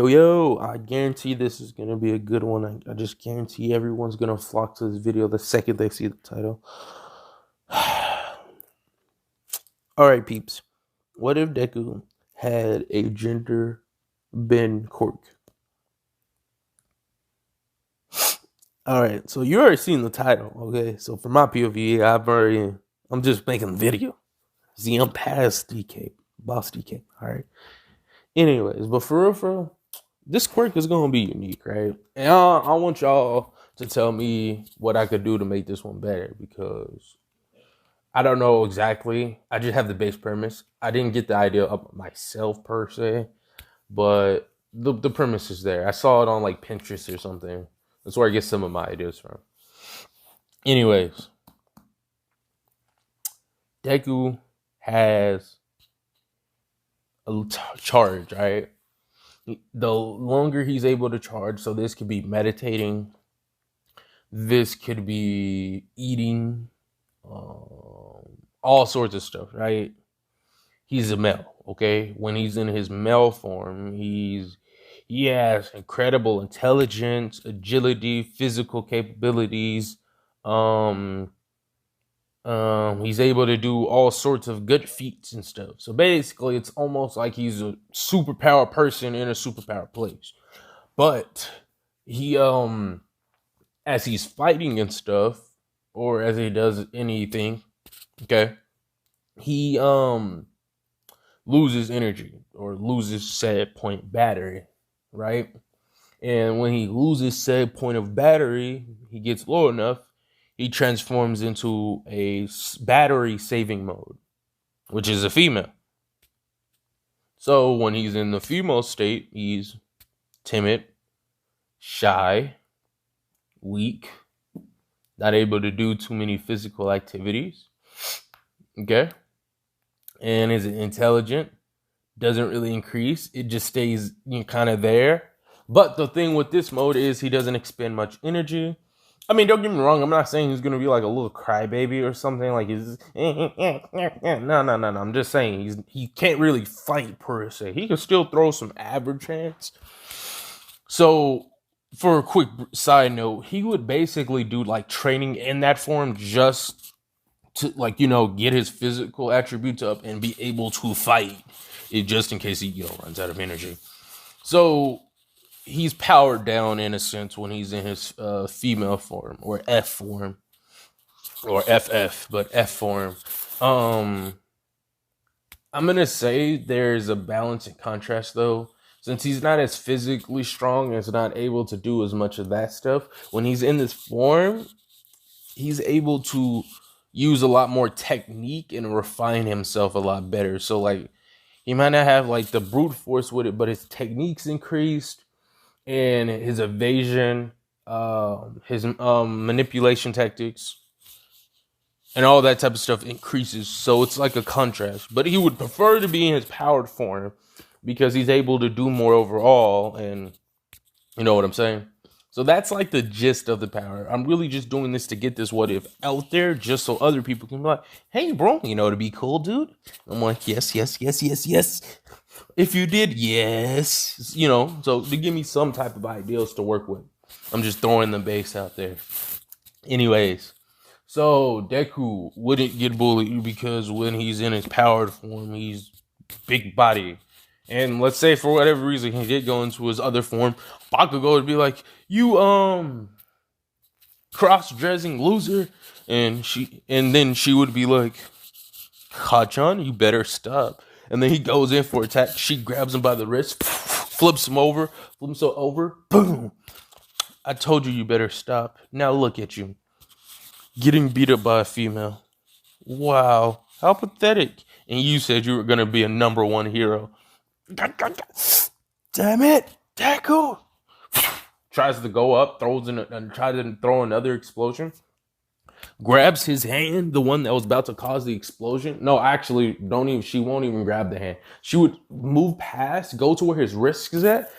Yo, I guarantee this is going to be a good one. I just guarantee everyone's going to flock to this video the second they see the title. Alright, peeps. What if Deku had a gender bend Quirk? Alright, so you already seen the title, okay? So for my POV, I'm just making the video. See, I'm past DK, boss DK, alright? Anyways, but for real, this quirk is gonna be unique, right? And I want y'all to tell me what I could do to make this one better, because I don't know exactly. I just have the base premise. I didn't get the idea up myself per se, but the premise is there. I saw it on like Pinterest or something. That's where I get some of my ideas from. Anyways, Deku has a charge, right? The longer he's able to charge, so this could be meditating, this could be eating, all sorts of stuff, right? He's a male, okay? When he's in his male form, he has incredible intelligence, agility, physical capabilities. He's able to do all sorts of good feats and stuff. So basically, it's almost like he's a superpower person in a superpower place. But he, as he's fighting and stuff, or as he does anything, okay, he loses energy or loses said point battery, right? And when he loses said point of battery, he gets low enough, he transforms into a battery saving mode, which is a female. So when he's in the female state, he's timid, shy, weak, not able to do too many physical activities, okay? And is intelligent, doesn't really increase. It just stays kind of there. But the thing with this mode is he doesn't expend much energy. I mean, don't get me wrong. I'm not saying he's going to be like a little crybaby or something. Like he's no. I'm just saying he can't really fight per se. He can still throw some average hands. So for a quick side note, he would basically do like training in that form just to get his physical attributes up and be able to fight it, just in case he runs out of energy. So he's powered down in a sense when he's in his female form, or F form, or FF, but F form. I'm gonna say there's a balance and contrast though. Since he's not as physically strong and is not able to do as much of that stuff, when he's in this form, he's able to use a lot more technique and refine himself a lot better. So like he might not have like the brute force with it, but his technique's increased, and his evasion, his manipulation tactics, and all that type of stuff increases. So it's like a contrast. But he would prefer to be in his powered form because he's able to do more overall, and you know what I'm saying? So that's like the gist of the power. I'm really just doing this to get this what if out there, just so other people can be like, hey, bro, to be cool, dude. I'm like, yes. If you did, yes. So to give me some type of ideas to work with. I'm just throwing the base out there. Anyways, so Deku wouldn't get bullied because when he's in his powered form, he's big body. And let's say for whatever reason he did go into his other form, Bakugo would be like, you cross-dressing loser, and then she would be like, Kachan, you better stop. And then he goes in for attack. She grabs him by the wrist, flips him over, boom. I told you better stop. Now look at you, getting beat up by a female. Wow, how pathetic. And you said you were gonna be a number one hero. Damn it, Deku! Tries to go up, tries to throw another explosion. Grabs his hand, the one that was about to cause the explosion. No, actually, she won't even grab the hand. She would move past, go to where his wrist is at,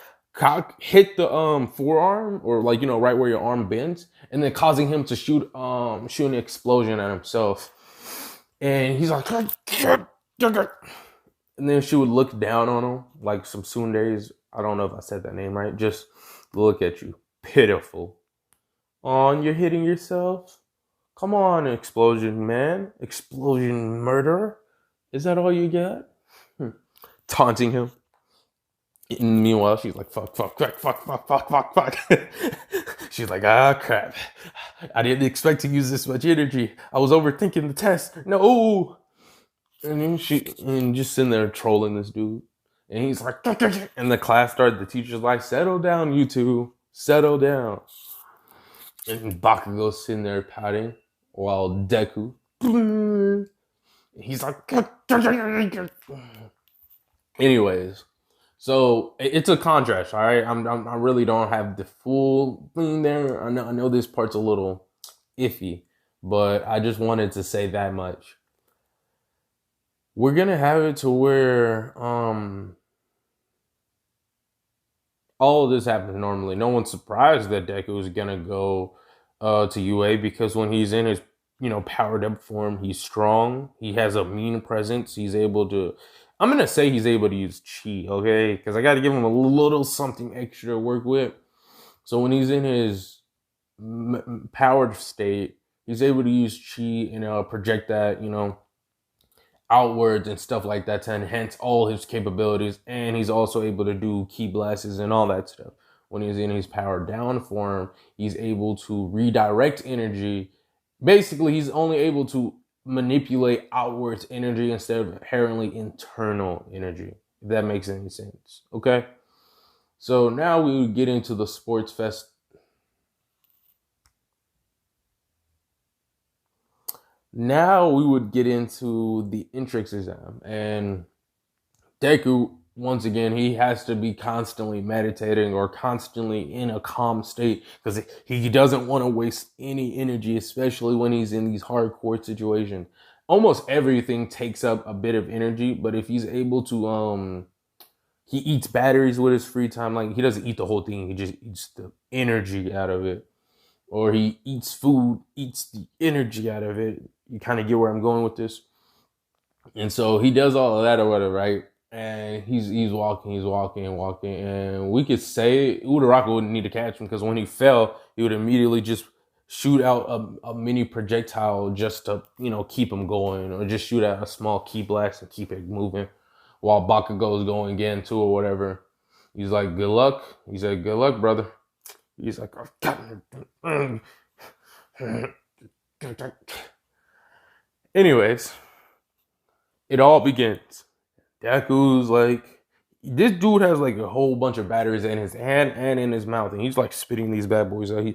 hit the forearm, or right where your arm bends, and then causing him to shoot an explosion at himself. And he's like, and then she would look down on him like some tsunderes. I don't know if I said that name right. Just look at you. Pitiful. On, you're hitting yourself? Come on, explosion man. Explosion murderer. Is that all you got? Taunting him. And meanwhile, she's like, fuck, fuck, fuck, fuck, fuck, fuck, fuck, fuck. She's like, ah, crap. I didn't expect to use this much energy. I was overthinking the test. No. And then just sitting there trolling this dude. And he's like, and the class started, the teacher's like, settle down, you two. Settle down. And Bakugo's sitting there pouting while Deku, he's like, anyways. So it's a contrast, all right? I really don't have the full thing there. I know this part's a little iffy, but I just wanted to say that much. We're gonna have it to where all of this happens normally. No one's surprised that Deku is gonna go to UA because when he's in his powered up form, he's strong. He has a mean presence. He's able to. I'm gonna say he's able to use chi, okay? Because I got to give him a little something extra to work with. So when he's in his powered state, he's able to use chi and project that outwards and stuff like that to enhance all his capabilities. And he's also able to do ki blasts and all that stuff. When he's in his powered down form, he's able to redirect energy. Basically, he's only able to manipulate outwards energy instead of inherently internal energy, if that makes any sense. Okay, so now we would get into the sports fest. Now we would get into the entrance exam, and Deku, once again, he has to be constantly meditating or constantly in a calm state because he doesn't want to waste any energy, especially when he's in these hardcore situations. Almost everything takes up a bit of energy, but if he's able to, he eats batteries with his free time. Like, he doesn't eat the whole thing. He just eats the energy out of it. Or he eats food, eats the energy out of it. You kind of get where I'm going with this. And so he does all of that or whatever, right? And he's walking, and we could say Uraraka wouldn't need to catch him because when he fell, he would immediately just shoot out a mini projectile just to keep him going, or just shoot out a small ki blast and keep it moving while Bakugo's going again too or whatever. He's like, good luck. He said, good luck, brother. He's like, anyways, it all begins. Deku's like, this dude has like a whole bunch of batteries in his hand and in his mouth, and he's like spitting these bad boys out. He's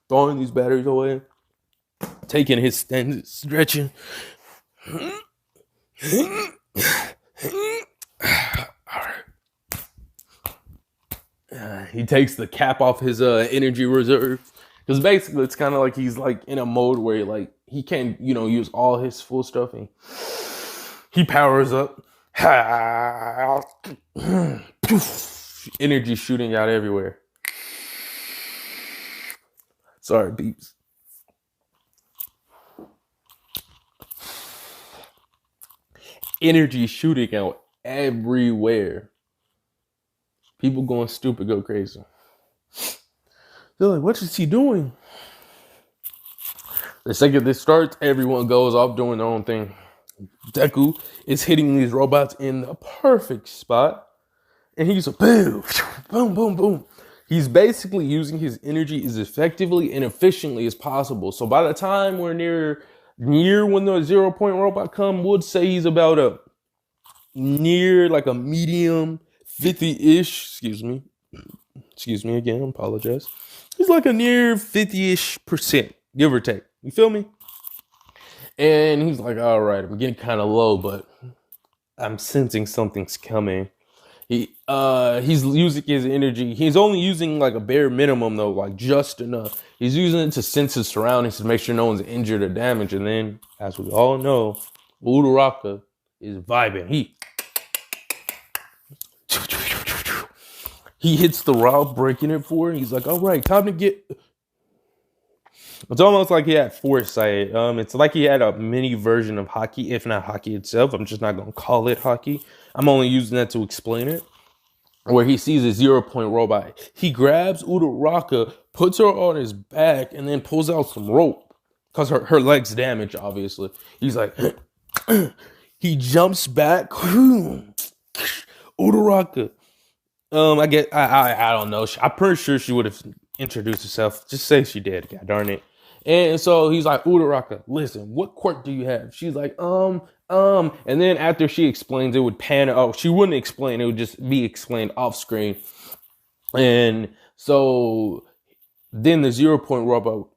throwing these batteries away, taking his stand, stretching. He takes the cap off his energy reserve. Because basically, it's kind of like he's like in a mode where he can't, use all his full stuff. And he powers up. Energy shooting out everywhere. Sorry, beeps. Energy shooting out everywhere. People going stupid, go crazy. They're like, what is he doing? The second this starts, everyone goes off doing their own thing. Deku is hitting these robots in the perfect spot. And he's like, boom, boom, boom, boom. He's basically using his energy as effectively and efficiently as possible. So by the time we're near when the 0 point robot come, would say he's about near like a medium 50-ish, excuse me again, apologize. He's like a near 50-ish%, give or take. You feel me? And he's like, all right, I'm getting kind of low, but I'm sensing something's coming. He's using his energy. He's only using like a bare minimum though, like just enough. He's using it to sense his surroundings to make sure no one's injured or damaged. And then, as we all know, Uraraka is vibing. He hits the route, breaking it for her. He's like, all right, time to get... It's almost like he had foresight. It's like he had a mini version of hockey, if not hockey itself. I'm just not gonna call it hockey. I'm only using that to explain it. Where he sees a 0 point robot. He grabs Uraraka, puts her on his back, and then pulls out some rope. Because her leg's damaged, obviously. He's like, he jumps back. Uraraka. I don't know. I'm pretty sure she would have introduced herself. Just say she did. God darn it. And so he's like, Uraraka, listen, what quirk do you have? She's like, and then after she explains, it would pan. Oh, she wouldn't explain. It would just be explained off screen. And so then the 0 point robot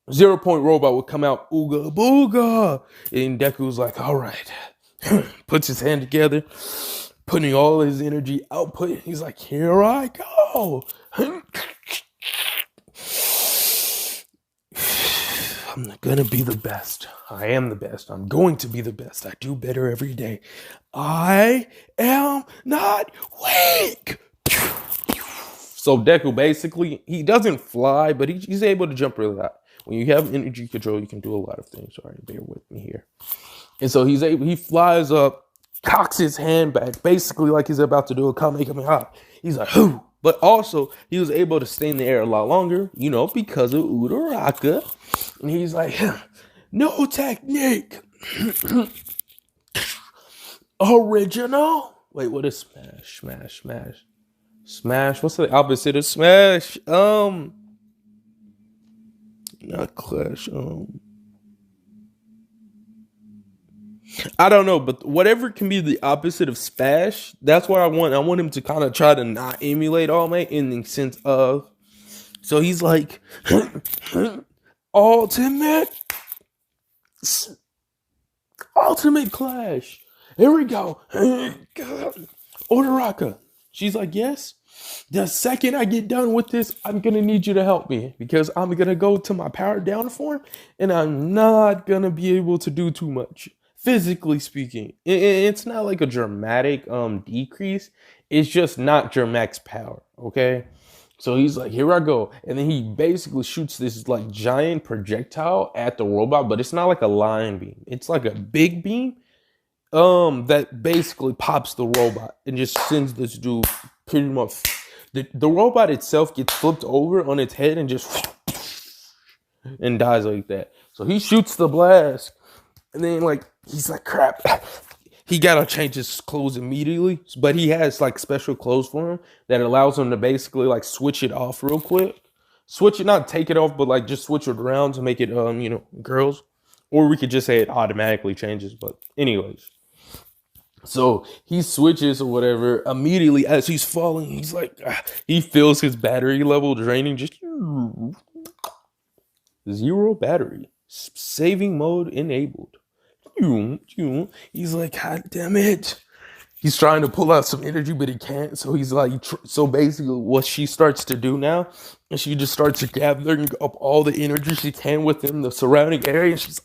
would come out, ooga booga. And Deku's like, all right. Puts his hand together, putting all his energy output. He's like, here I go. I'm gonna be the best. I am the best. I'm going to be the best. I do better every day. I am not weak. So Deku basically, he doesn't fly, but he's able to jump really high. When you have energy control, you can do a lot of things. Sorry, bear with me here. And so he flies up, cocks his hand back, basically like he's about to do a Kamehameha. He's like, whoo. But also, he was able to stay in the air a lot longer, because of Uraraka. And he's like, no technique. Original. Wait, what is smash? Smash. What's the opposite of smash? Not clash. I don't know, but whatever can be the opposite of spash, that's what I want. I want him to kind of try to not emulate All Might in the sense of, so he's like, ultimate clash. Here we go. Uraraka. She's like, yes. The second I get done with this, I'm going to need you to help me because I'm going to go to my powered down form and I'm not going to be able to do too much. Physically speaking, it's not like a dramatic decrease. It's just not your max power, okay? So he's like, here I go. And then he basically shoots this like giant projectile at the robot, but it's not like a line beam. It's like a big beam that basically pops the robot and just sends this dude pretty much. The robot itself gets flipped over on its head and just and dies like that. So he shoots the blast. And then, he's like, crap. He gotta change his clothes immediately. But he has, special clothes for him that allows him to basically, switch it off real quick. Switch it, not take it off, but, just switch it around to make it, girls. Or we could just say it automatically changes. But anyways. So he switches or whatever. Immediately, as he's falling, he's like, he feels his battery level draining. Just 0 battery. Saving mode enabled. He's like, God damn it. He's trying to pull out some energy, but he can't. So he's like, so basically what she starts to do now, and she just starts gathering up all the energy she can within the surrounding area. And she's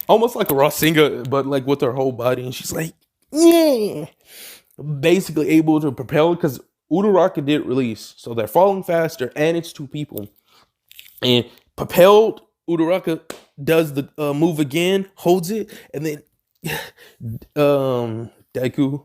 almost like a Rasengan, but with her whole body. And she's like, yeah. Basically able to propel because Uraraka did release. So they're falling faster, and it's 2 people. And propelled, Uraraka does the move again, holds it, and then Deku.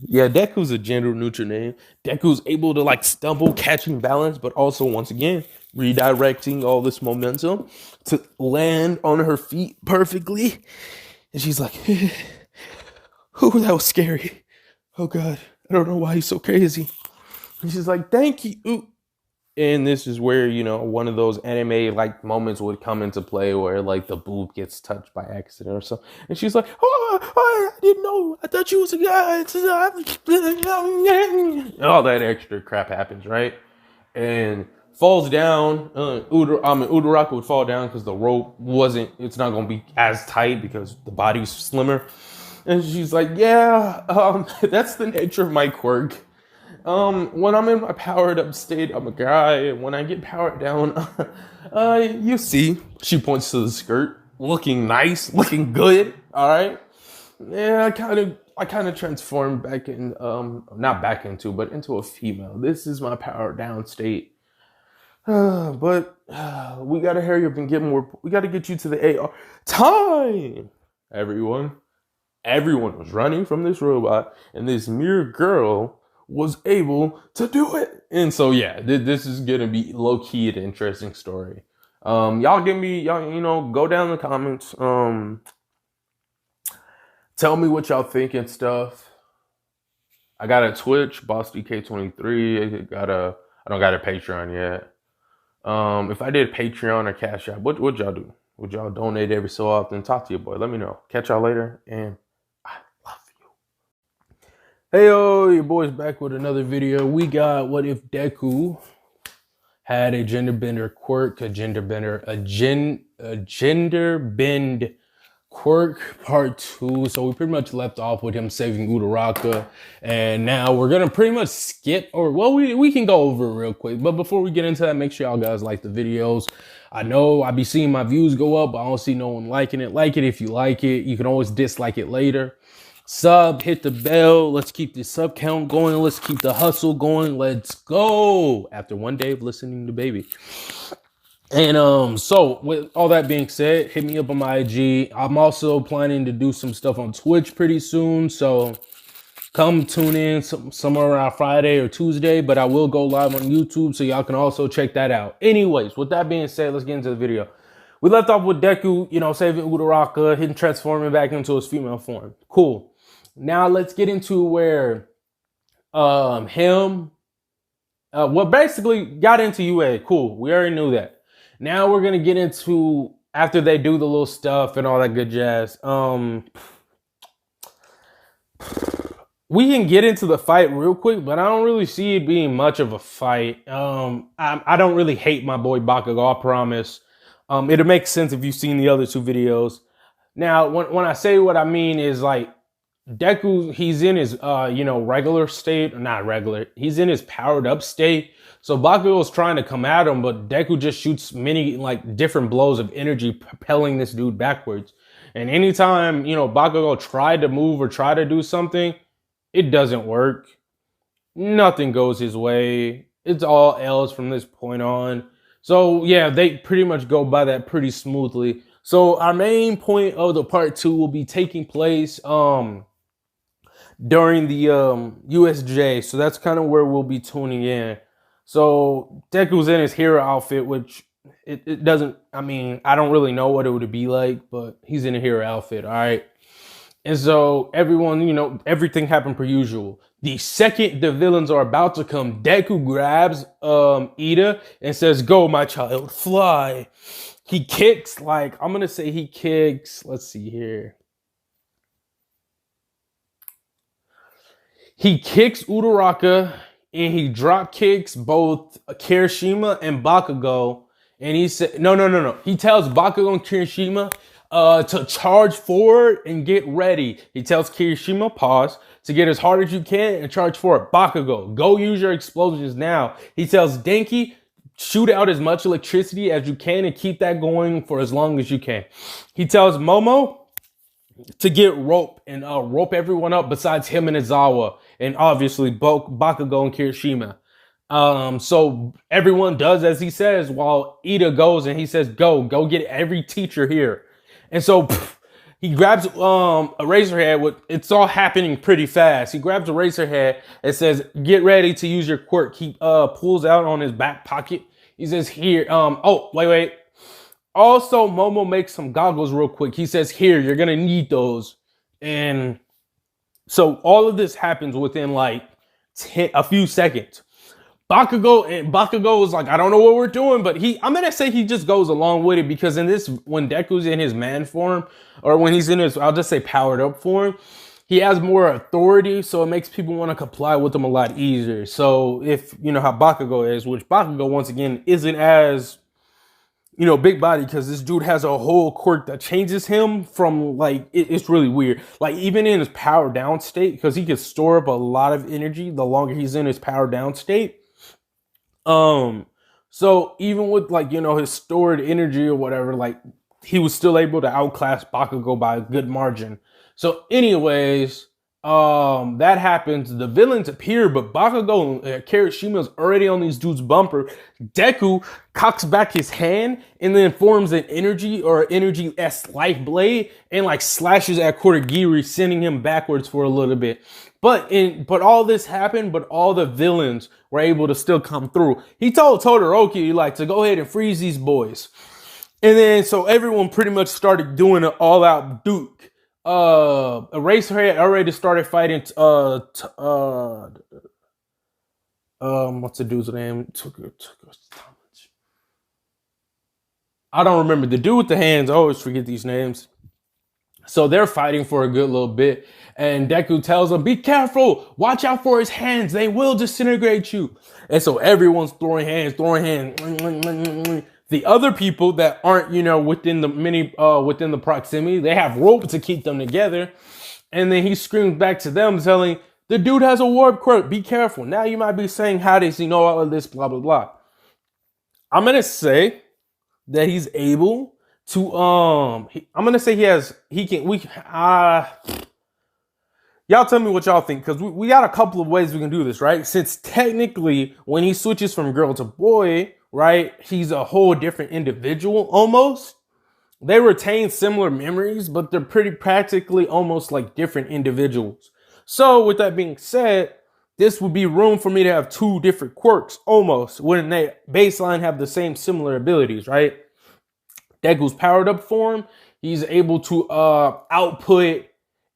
Yeah, Deku's a gender neutral name. Deku's able to stumble, catching balance, but also once again redirecting all this momentum to land on her feet perfectly. And she's like, "Oh, that was scary. Oh God, I don't know why he's so crazy." And she's like, "Thank you." Ooh. And this is where, one of those anime moments would come into play where the boob gets touched by accident or something. And she's like, oh, I didn't know. I thought you was a guy. All that extra crap happens, right? And falls down. Uraraka would fall down because the rope it's not going to be as tight because the body's slimmer. And she's like, yeah, that's the nature of my quirk. When I'm in my powered up state, I'm a guy. When I get powered down, you see, she points to the skirt, looking nice, looking good. All right. Yeah, I kind of transformed back not back into, but into a female. This is my powered down state. But we gotta hurry up and get more. We gotta get you to the AR time. Everyone was running from this robot, and this mere girl was able to do it. And so yeah, this is gonna be low key an interesting story. Y'all give me y'all go down in the comments. Tell me what y'all think and stuff. I got a Twitch, BossDK23. I don't got a Patreon yet. If I did Patreon or Cash App, what would y'all do? Would y'all donate every so often? Talk to your boy. Let me know. Catch y'all later, and I love you. Hey yo, your boy's back with another video. We got what if Deku had a gender bender quirk, a gender bend Quirk part 2. So we pretty much left off with him saving Uraraka, and now we're gonna pretty much skip, or well, we can go over it real quick. But before we get into that, make sure y'all guys like the videos. I know I be seeing my views go up, but I don't see no one liking it. Like it if you like it. You can always dislike it later. Sub, hit the bell. Let's keep the sub count going. Let's keep the hustle going. Let's go. After one day of listening to Baby. And so with all that being said, hit me up on my IG. I'm also planning to do some stuff on Twitch pretty soon, so come tune in somewhere around Friday or Tuesday, but I will go live on YouTube, so y'all can also check that out. Anyways, with that being said, let's get into the video. We left off with Deku, saving Uraraka, him transforming back into his female form. Cool. Now let's get into where basically got into UA. Cool. We already knew that. Now we're gonna get into after they do the little stuff and all that good jazz. We can get into the fight real quick, but I don't really see it being much of a fight. I don't really hate my boy Bakugo, I promise. It'll make sense if you've seen the other two videos. Now, when I say what I mean is like Deku, he's in his regular state, or not regular. He's in his powered up state. So Bakugo's trying to come at him, but Deku just shoots many different blows of energy, propelling this dude backwards. And anytime, Bakugo tried to move or try to do something, it doesn't work. Nothing goes his way. It's all L's from this point on. So yeah, they pretty much go by that pretty smoothly. So our main point of the part 2 will be taking place during the U.S.J. So that's kind of where we'll be tuning in. So Deku's in his hero outfit, which it doesn't, I don't really know what it would be like, but he's in a hero outfit, all right? And so everyone, everything happened per usual. The second the villains are about to come, Deku grabs Ida and says, "Go, my child, fly." He kicks, let's see here. He kicks Uraraka, and he drop kicks both Kirishima and Bakugo. And he said, no. He tells Bakugo and Kirishima to charge forward and get ready. He tells Kirishima, pause, to get as hard as you can and charge forward. Bakugo, go use your explosions now. He tells Denki, shoot out as much electricity as you can and keep that going for as long as you can. He tells Momo to get rope and rope everyone up besides him and Izawa, and obviously both Bakugo and Kirishima. So everyone does as he says, while Ida goes and he says, go get every teacher here. And so he grabs a Razorhead. It's all happening pretty fast. He grabs a Razorhead and says, get ready to use your quirk. He pulls out on his back pocket. He says, here, wait. Also, Momo makes some goggles real quick. He says, here, you're going to need those. And so all of this happens within a few seconds. Bakugo is like, I don't know what we're doing, but I'm going to say he just goes along with it, because when Deku's in his man form, or when he's in his, I'll just say powered up form, he has more authority, so it makes people want to comply with him a lot easier. So if, how Bakugo is, which Bakugo, once again, isn't as, big body, because this dude has a whole quirk that changes him from, it's really weird. Even in his power down state, because he can store up a lot of energy the longer he's in his power down state. So even with his stored energy or whatever, he was still able to outclass Bakugo by a good margin. So anyways, that happens, the villains appear, but Bakugo and Kirishima's already on these dudes' bumper. Deku cocks back his hand and then forms an energy or energy-esque life blade and like slashes at Kurogiri, sending him backwards for a little bit. But all this happened, but all the villains were able to still come through. He told Todoroki like to go ahead and freeze these boys. And then so everyone pretty much started doing an all-out duke. Eraser had already started fighting. What's the dude's name? I don't remember. The dude with the hands. I always forget these names. So they're fighting for a good little bit, and Deku tells them, "Be careful! Watch out for his hands. They will disintegrate you." And so everyone's throwing hands. The other people that aren't, within the proximity, they have rope to keep them together. And then he screams back to them, telling, "The dude has a warp quirk. Be careful." Now you might be saying, "How does he know all of this?" Blah blah blah. I'm gonna say that he's able to. I'm gonna say y'all tell me what y'all think, because we got a couple of ways we can do this, right? Since technically, when he switches from girl to boy, right, he's a whole different individual almost. They retain similar memories, but they're pretty practically almost like different individuals. So with that being said, this would be room for me to have two different quirks almost when they baseline have the same similar abilities, right? Deku's powered up form, he's able to output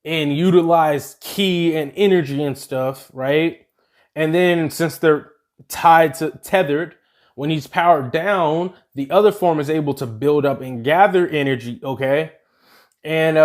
and utilize ki and energy and stuff, right? And then since they're tethered, when he's powered down, the other form is able to build up and gather energy, okay? And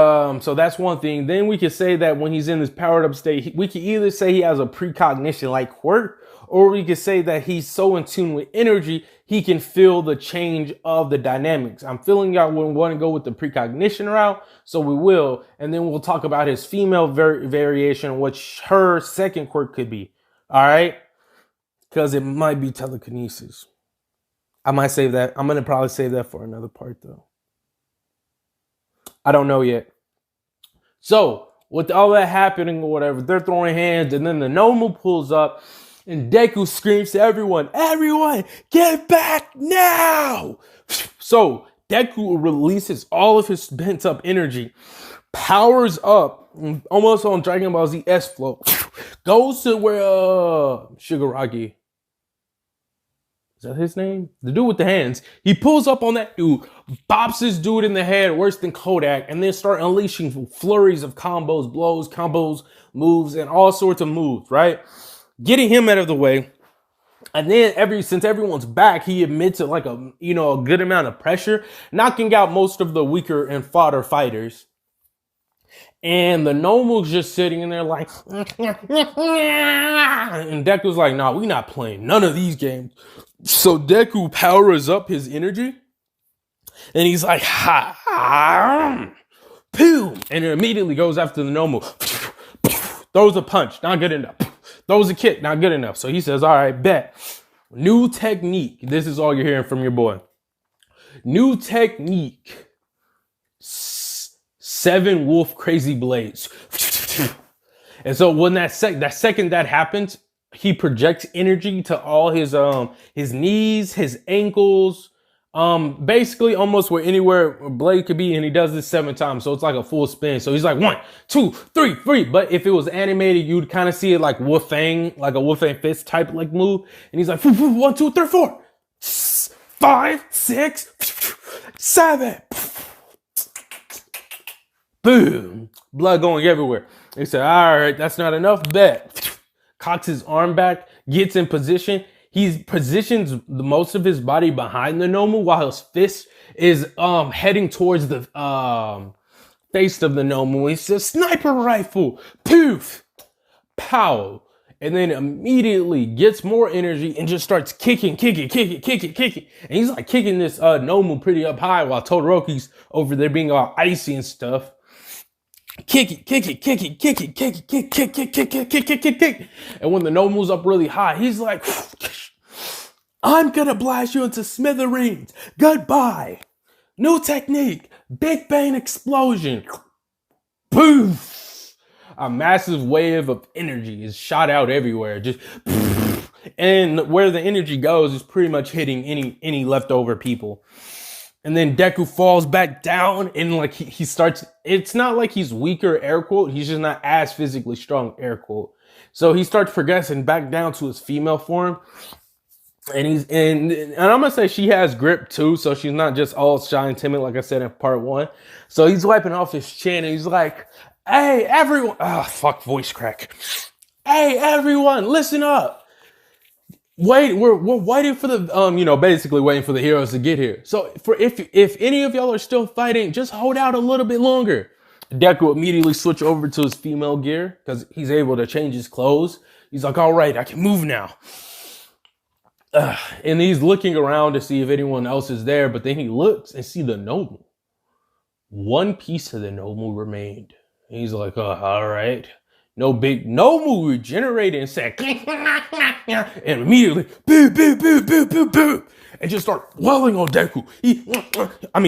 so that's one thing. Then we could say that when he's in this powered up state, we could either say he has a precognition like Quirk, or we could say that he's so in tune with energy, he can feel the change of the dynamics. I'm feeling y'all wouldn't want to go with the precognition route, so we will. And then we'll talk about his female variation, which her second quirk could be. All right? Because it might be telekinesis. I might save that. I'm going to probably save that for another part, though. I don't know yet. So, with all that happening or whatever, they're throwing hands, and then the Nomu pulls up, and Deku screams to everyone, "Everyone, get back now!" So, Deku releases all of his pent-up energy, powers up, almost on Dragon Ball Z S flow, goes to where Shigaraki, is that his name? The dude with the hands. He pulls up on that dude, bops this dude in the head worse than Kodak, and then start unleashing flurries of combos, blows, moves, and all sorts of moves, right? Getting him out of the way. And then since everyone's back, he admits like a good amount of pressure, knocking out most of the weaker and fodder fighters. And the Nomu's just sitting in there like, and Deku's like, "Nah, we not playing none of these games." So Deku powers up his energy, and he's like, "Ha, poo," and it immediately goes after the Nomu. Throws a punch, not good enough. Throws a kick, not good enough. So he says, "All right, bet. New technique." This is all you're hearing from your boy. New technique. 7 wolf crazy blades. And so when that second that happens, he projects energy to all his knees, his ankles, basically almost anywhere a blade could be, and he does this 7 times, so it's like a full spin. So he's like 1, 2, 3, 3. But if it was animated, you'd kind of see it like Wolfang, like a Wolfang fist type like move. And he's like 1, 2, 3, 4, 5, 6, 7. Boom! Blood going everywhere. He said, "All right, that's not enough. Bet." Cocks his arm back, gets in position. He positions most of his body behind the Nomu while his fist is heading towards the face of the Nomu. He says, "Sniper rifle!" Poof! Pow! And then immediately gets more energy and just starts kicking. And he's like kicking this Nomu pretty up high while Todoroki's over there being all icy and stuff. Kick it. And when the Nomu's up really high, he's like, "I'm gonna blast you into smithereens. Goodbye. New technique. Big Bang explosion." Poof. a massive wave of energy is shot out everywhere. Just and where the energy goes is pretty much hitting any leftover people. And then Deku falls back down and like he starts, it's not like he's weaker, air quote, he's just not as physically strong, air quote. So he starts progressing back down to his female form. And I'm gonna say she has grip too, so she's not just all shy and timid like I said in part 1. So he's wiping off his chin and he's like, hey everyone, fuck, voice crack. Hey everyone, listen up. Wait, we're waiting for the basically waiting for the heroes to get here. So if any of y'all are still fighting, just hold out a little bit longer. Deku immediately switch over to his female gear because he's able to change his clothes. He's like, all right, I can move now. And he's looking around to see if anyone else is there, but then he looks and see the Nomu. One piece of the Nomu remained. And he's like, oh, all right. No big Nomu regenerated and said, and immediately, boo, boo, boo, boo, boo, boo, and just start welling on Deku.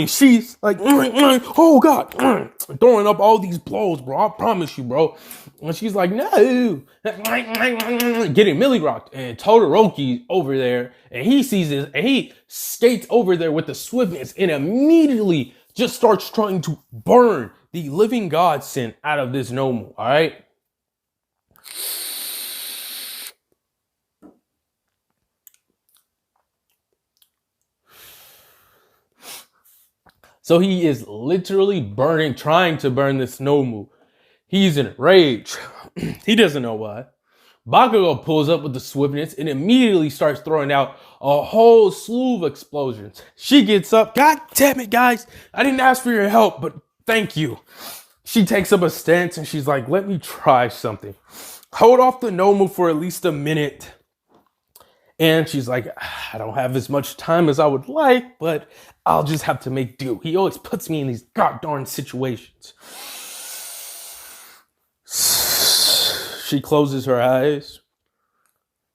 She's like, oh God, throwing up all these blows, bro. I promise you, bro. And she's like, no, getting Millie rocked. And Todoroki over there, and he sees this, and he skates over there with the swiftness, and immediately just starts trying to burn the living godsend out of this Nomu. All right. So he is literally trying to burn this Nomu. He's in a rage. He doesn't know why. Bakugo pulls up with the swiftness and immediately starts throwing out a whole slew of explosions. She gets up. God damn it, guys. I didn't ask for your help, but thank you. She takes up a stance and she's like, let me try something. Hold off the Nomu for at least a minute. And she's like, I don't have as much time as I would like, but I'll just have to make do. He always puts me in these goddamn situations. She closes her eyes.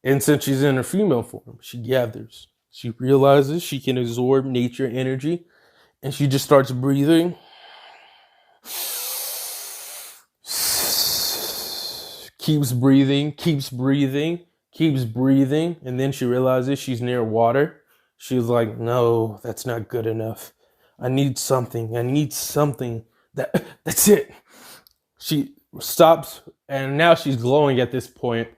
And since she's in her female form, she gathers. She realizes she can absorb nature energy. And she just starts breathing. Keeps breathing, keeps breathing, keeps breathing. And then she realizes she's near water. She's like, no, that's not good enough. I need something. That's it. She stops, and now she's glowing at this point.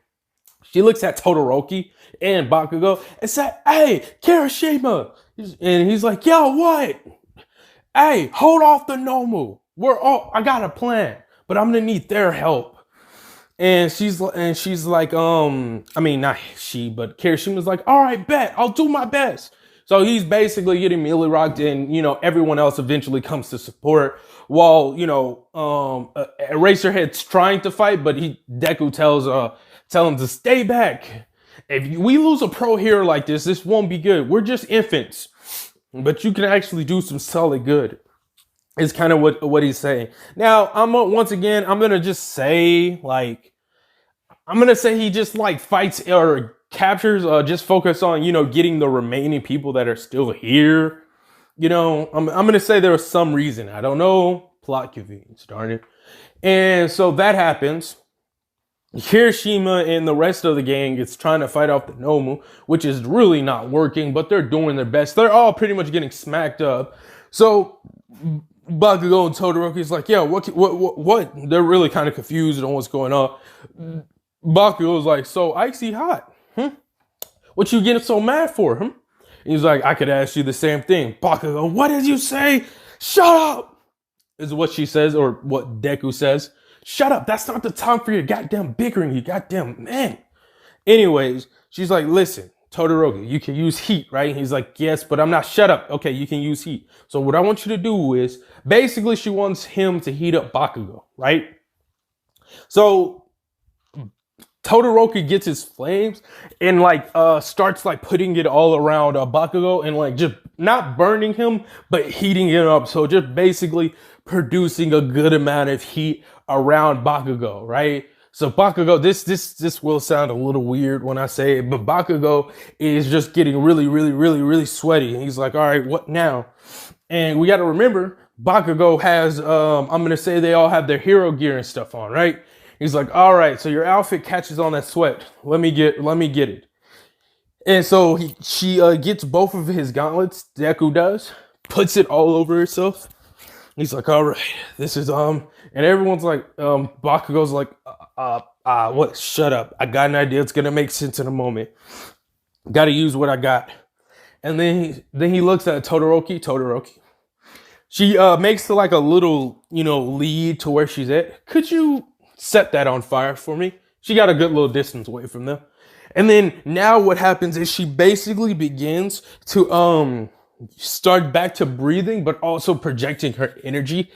She looks at Todoroki and Bakugo and said, hey, Kirishima. And he's like, yo, what? Hey, hold off the Nomu. I got a plan, but I'm gonna need their help. And she's like, not she, but Kirishima's like, all right, bet, I'll do my best. So he's basically getting melee rocked, and everyone else eventually comes to support. While Eraserhead's trying to fight, but Deku tell him to stay back. If we lose a pro hero like this won't be good. We're just infants, but you can actually do some solid good. Is kind of what he's saying. Now, I'm gonna just say he just fights or captures, just focus on, getting the remaining people that are still here. I'm gonna say there was some reason. I don't know. Plot convenience, darn it. And so that happens. Kirishima and the rest of the gang is trying to fight off the Nomu, which is really not working, but they're doing their best. They're all pretty much getting smacked up. So Bakugo and Todoroki's like, yeah, what? They're really kind of confused on what's going on. Bakugo's like, so icy hot. What you getting so mad for? And he's like, I could ask you the same thing. Bakugo, what did you say? Shut up! Is what she says, or what Deku says. Shut up, that's not the time for your goddamn bickering, you goddamn man. Anyways, she's like, listen, Todoroki, you can use heat, right? And he's like, yes, but I'm not. Shut up. Okay, you can use heat. So what I want you to do is, basically she wants him to heat up Bakugo, right? So Todoroki gets his flames and starts putting it all around Bakugo and just not burning him, but heating it up. So just basically producing a good amount of heat around Bakugo, right? So Bakugo, this will sound a little weird when I say it, but Bakugo is just getting really, really, really, really sweaty. And he's like, all right, what now? And we got to remember, Bakugo has, I'm going to say they all have their hero gear and stuff on, right? He's like, all right, so your outfit catches on that sweat. Let me get it. And so she gets both of his gauntlets, Deku does, puts it all over herself. He's like, all right, this is and everyone's like, Bakugo's like, what? Shut up. I got an idea. It's gonna make sense in a moment. Gotta use what I got. And then he looks at Todoroki. She makes like a little, lead to where she's at. Could you set that on fire for me? She got a good little distance away from them. And then now what happens is she basically begins to start back to breathing, but also projecting her energy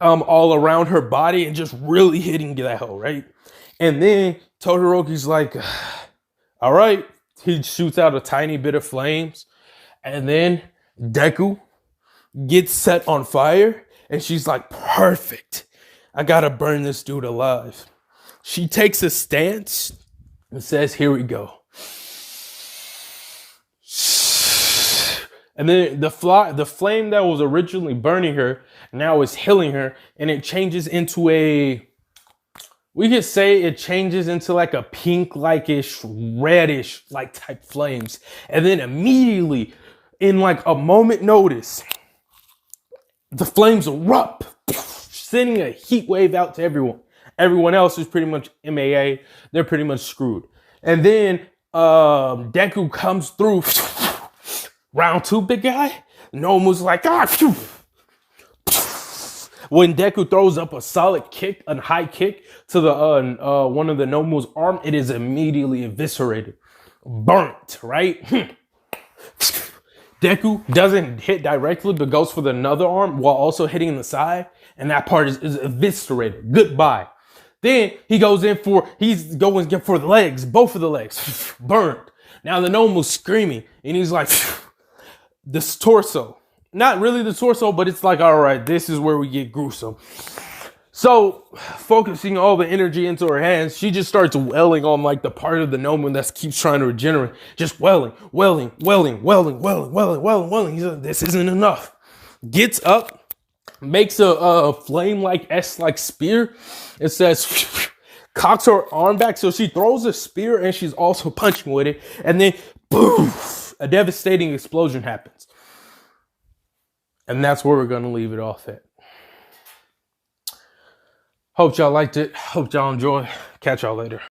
all around her body and just really hitting that hole, right? And then Todoroki's like, all right. He shoots out a tiny bit of flames. And then Deku gets set on fire. And she's like, perfect. I gotta burn this dude alive. She takes a stance and says, here we go. And then the flame that was originally burning her now is healing her, and it changes into we could say it changes into like a pink-like-ish, reddish like type flames. And then immediately, in like a moment notice, the flames erupt, sending a heat wave out to everyone. Everyone else is pretty much MAA. They're pretty much screwed. And then Deku comes through. Round 2, big guy. Nomu's like, phew. When Deku throws up a solid kick, a high kick to the one of the Nomu's arm, it is immediately eviscerated, burnt, right? Deku doesn't hit directly, but goes for the another arm while also hitting the side, and that part is eviscerated. Goodbye. Then he's going for the legs, both of the legs, burned. Now the Nomu's screaming, and he's like, this torso. Not really the torso, but it's like, all right, this is where we get gruesome. So, focusing all the energy into her hands, she just starts welling on like the part of the Nomu that keeps trying to regenerate. Just welling. He's like, this isn't enough. Gets up, makes a flame-like S-like spear. It says, cocks her arm back, so she throws a spear and she's also punching with it. And then, poof, a devastating explosion happens. And that's where we're going to leave it off at. Hope y'all liked it. Hope y'all enjoy. Catch y'all later.